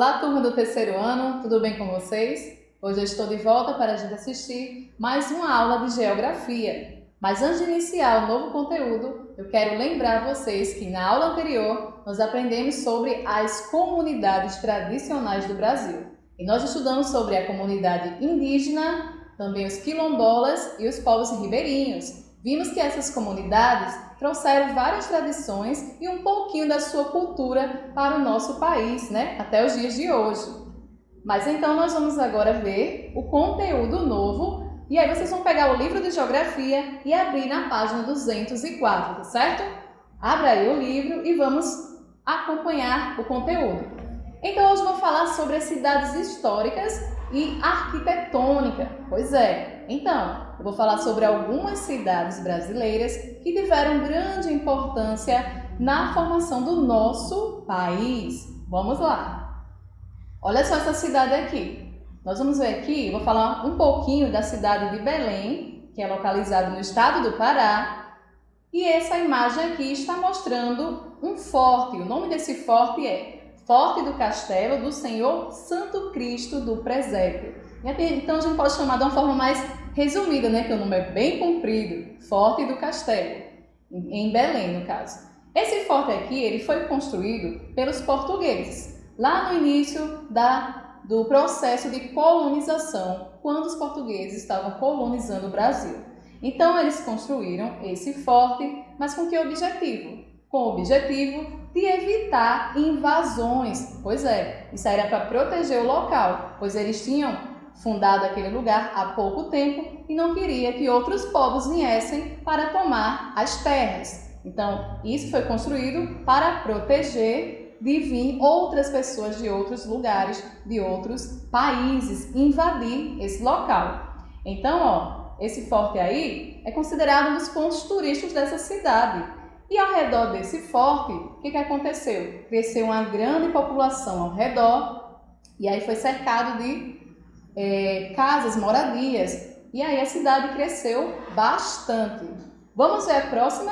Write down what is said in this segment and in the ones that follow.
Olá, turma do terceiro ano, tudo bem com vocês? Hoje eu estou de volta para a gente assistir mais uma aula de geografia. Mas antes de iniciar o novo conteúdo, eu quero lembrar vocês que na aula anterior nós aprendemos sobre as comunidades tradicionais do Brasil. E nós estudamos sobre a comunidade indígena, também os quilombolas e os povos ribeirinhos. Vimos que essas comunidades trouxeram várias tradições e um pouquinho da sua cultura para o nosso país, né? Até os dias de hoje. Mas então nós vamos agora ver o conteúdo novo e aí vocês vão pegar o livro de geografia e abrir na página 204, tá certo? Abra aí o livro e vamos acompanhar o conteúdo. Então hoje eu vou falar sobre as cidades históricas e arquitetônica. Pois é, então eu vou falar sobre algumas cidades brasileiras que tiveram grande importância na formação do nosso país. Vamos lá! Olha só essa cidade aqui. Nós vamos ver aqui, eu vou falar um pouquinho da cidade de Belém, que é localizada no estado do Pará. E essa imagem aqui está mostrando um forte. O nome desse forte é Forte do Castelo do Senhor Santo Cristo do Presépio. Então a gente pode chamar de uma forma mais resumida, né? Que o nome é bem comprido, Forte do Castelo, em Belém, no caso. Esse forte aqui, ele foi construído pelos portugueses, lá no início do processo de colonização, quando os portugueses estavam colonizando o Brasil. Então eles construíram esse forte, mas com que objetivo? Com o objetivo de evitar invasões. Pois é, isso era para proteger o local, pois eles tinham fundado aquele lugar há pouco tempo e não queria que outros povos viessem para tomar as terras. Então, isso foi construído para proteger de vir outras pessoas de outros lugares, de outros países, invadir esse local. Então, esse forte aí é considerado um dos pontos turísticos dessa cidade. E ao redor desse forte, o que aconteceu? Cresceu uma grande população ao redor e aí foi cercado de casas, moradias. E aí a cidade cresceu bastante. Vamos ver a próxima?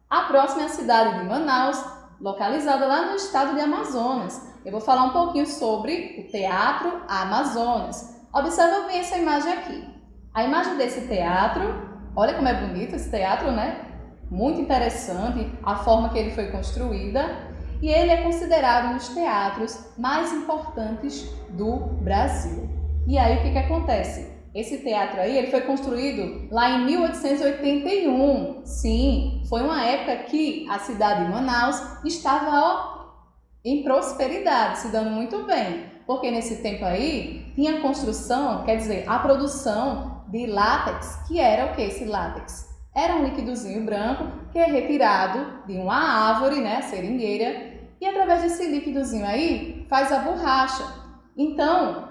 A próxima é a cidade de Manaus, localizada lá no estado de Amazonas. Eu vou falar um pouquinho sobre o Teatro Amazonas. Observa bem essa imagem aqui. A imagem desse teatro, olha como é bonito esse teatro, né? Muito interessante a forma que ele foi construída e ele é considerado um dos teatros mais importantes do Brasil. E aí o que acontece? Esse teatro aí ele foi construído lá em 1881. Sim, foi uma época que a cidade de Manaus estava em prosperidade, se dando muito bem, porque nesse tempo aí tinha construção, quer dizer, a produção de látex, que era o que esse látex? Era um líquidozinho branco que é retirado de uma árvore, né, a seringueira, e através desse líquidozinho aí faz a borracha. Então,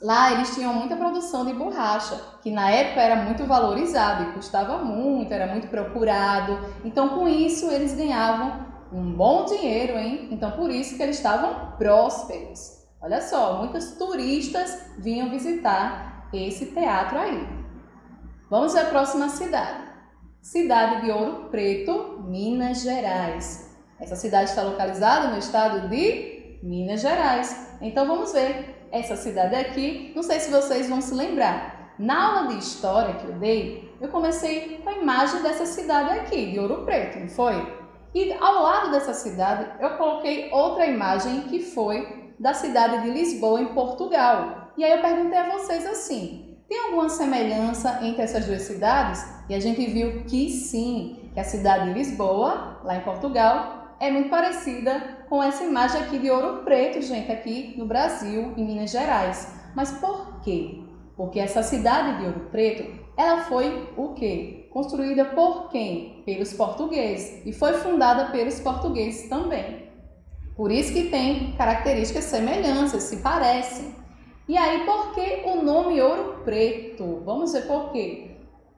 lá eles tinham muita produção de borracha, que na época era muito valorizado e custava muito, era muito procurado. Então, com isso, eles ganhavam um bom dinheiro, hein? Então, por isso que eles estavam prósperos. Olha só, muitos turistas vinham visitar esse teatro aí. Vamos ver a próxima cidade. Cidade de Ouro Preto, Minas Gerais. Essa cidade está localizada no estado de Minas Gerais. Então vamos ver essa cidade aqui. Não sei se vocês vão se lembrar. Na aula de história que eu dei, eu comecei com a imagem dessa cidade aqui, de Ouro Preto, não foi? E ao lado dessa cidade eu coloquei outra imagem que foi da cidade de Lisboa, em Portugal. E aí eu perguntei a vocês assim: tem alguma semelhança entre essas duas cidades? E a gente viu que sim, que a cidade de Lisboa, lá em Portugal, é muito parecida com essa imagem aqui de Ouro Preto, gente, aqui no Brasil, em Minas Gerais. Mas por quê? Porque essa cidade de Ouro Preto, ela foi o quê? Construída por quem? Pelos portugueses. E foi fundada pelos portugueses também. Por isso que tem características semelhanças, se parecem. E aí, por que o nome Ouro Preto? Vamos ver por quê.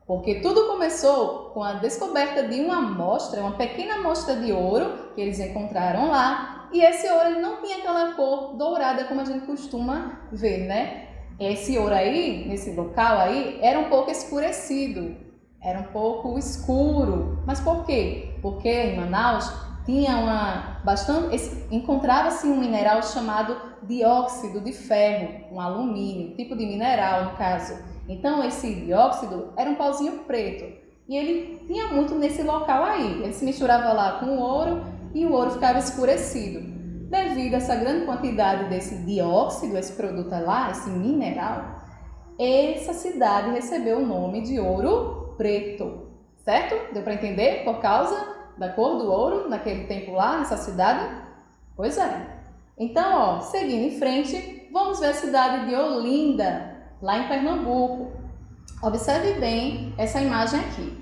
Porque tudo começou com a descoberta de uma amostra, uma pequena amostra de ouro que eles encontraram lá. E esse ouro ele não tinha aquela cor dourada como a gente costuma ver, né? Esse ouro aí, nesse local aí, era um pouco escurecido, era um pouco escuro. Mas por quê? Porque em Manaus encontrava-se um mineral chamado dióxido de ferro, um alumínio, tipo de mineral no caso. Então esse dióxido era um pauzinho preto e ele tinha muito nesse local aí. Ele se misturava lá com o ouro e o ouro ficava escurecido. Devido a essa grande quantidade desse dióxido, esse produto lá, esse mineral, essa cidade recebeu o nome de Ouro Preto, certo? Deu para entender? Por causa da cor do ouro naquele tempo lá, nessa cidade? Pois é. Então, ó, seguindo em frente, vamos ver a cidade de Olinda, lá em Pernambuco. Observe bem essa imagem aqui.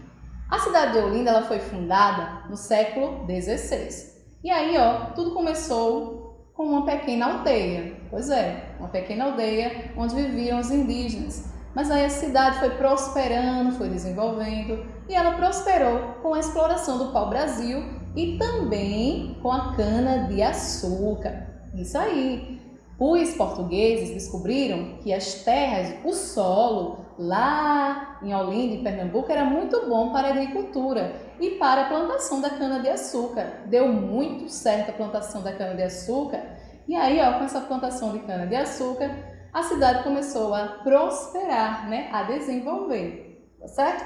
A cidade de Olinda ela foi fundada no século XVI. E aí, ó, tudo começou com uma pequena aldeia. Pois é, uma pequena aldeia onde viviam os indígenas. Mas aí a cidade foi prosperando, foi desenvolvendo e ela prosperou com a exploração do pau-brasil e também com a cana-de-açúcar. Isso aí. Os portugueses descobriram que as terras, o solo lá em Olinda, em Pernambuco, era muito bom para a agricultura e para a plantação da cana-de-açúcar. Deu muito certo a plantação da cana-de-açúcar e aí, ó, com essa plantação de cana-de-açúcar, a cidade começou a prosperar, né, a desenvolver, tá certo?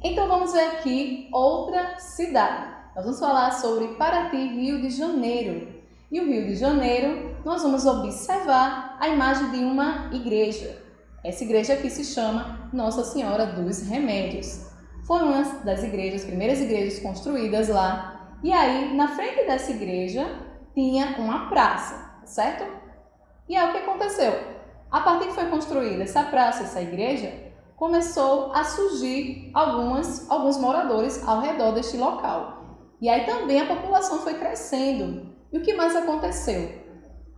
Então vamos ver aqui outra cidade. Nós vamos falar sobre Paraty, Rio de Janeiro. E o Rio de Janeiro, nós vamos observar a imagem de uma igreja. Essa igreja aqui se chama Nossa Senhora dos Remédios. Foi uma das igrejas, primeiras igrejas construídas lá. E aí, na frente dessa igreja, tinha uma praça, certo? E aí o que aconteceu? A partir que foi construída essa praça, essa igreja, começou a surgir alguns moradores ao redor deste local. E aí também a população foi crescendo. E o que mais aconteceu?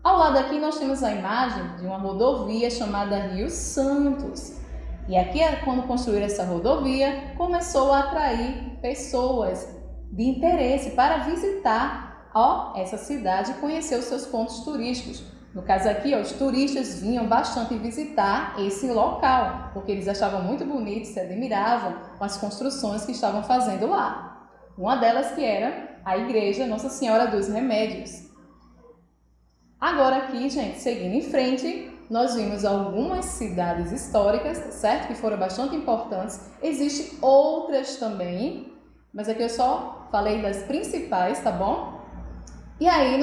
Ao lado aqui nós temos a imagem de uma rodovia chamada Rio Santos. E aqui, quando construíram essa rodovia, começou a atrair pessoas de interesse para visitar essa cidade e conhecer os seus pontos turísticos. No caso aqui, os turistas vinham bastante visitar esse local, porque eles achavam muito bonito, se admiravam com as construções que estavam fazendo lá. Uma delas que era a igreja Nossa Senhora dos Remédios. Agora aqui, gente, seguindo em frente, nós vimos algumas cidades históricas, certo? Que foram bastante importantes. Existem outras também, mas aqui eu só falei das principais, tá bom? E aí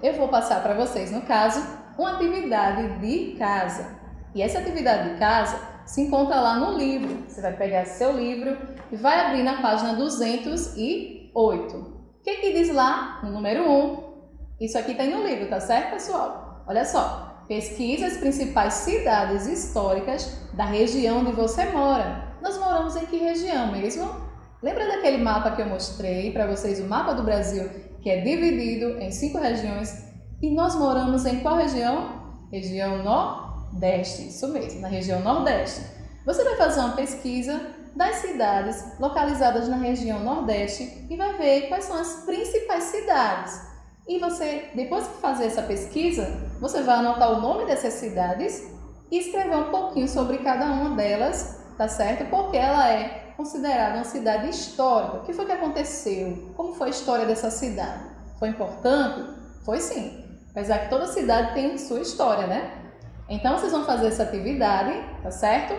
eu vou passar para vocês, no caso, uma atividade de casa. E essa atividade de casa se encontra lá no livro. Você vai pegar seu livro e vai abrir na página 208. O que diz lá no número 1? Isso aqui tem no livro, tá certo, pessoal? Olha só. Pesquise as principais cidades históricas da região onde você mora. Nós moramos em que região mesmo? Lembra daquele mapa que eu mostrei para vocês, o mapa do Brasil, que é dividido em 5 regiões? E nós moramos em qual região? Região Nordeste, isso mesmo, na região Nordeste. Você vai fazer uma pesquisa das cidades localizadas na região Nordeste e vai ver quais são as principais cidades. E você, depois de fazer essa pesquisa, você vai anotar o nome dessas cidades e escrever um pouquinho sobre cada uma delas, tá certo? Porque ela é considerada uma cidade histórica. O que foi que aconteceu? Como foi a história dessa cidade? Foi importante? Foi sim. Apesar que toda cidade tem sua história, né? Então, vocês vão fazer essa atividade, tá certo?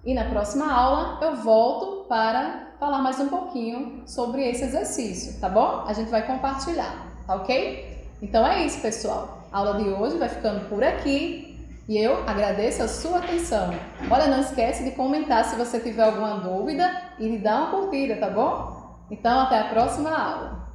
E na próxima aula eu volto para falar mais um pouquinho sobre esse exercício, tá bom? A gente vai compartilhar. Tá ok? Então é isso, pessoal. A aula de hoje vai ficando por aqui e eu agradeço a sua atenção. Olha, não esquece de comentar se você tiver alguma dúvida e de dar uma curtida, tá bom? Então, até a próxima aula.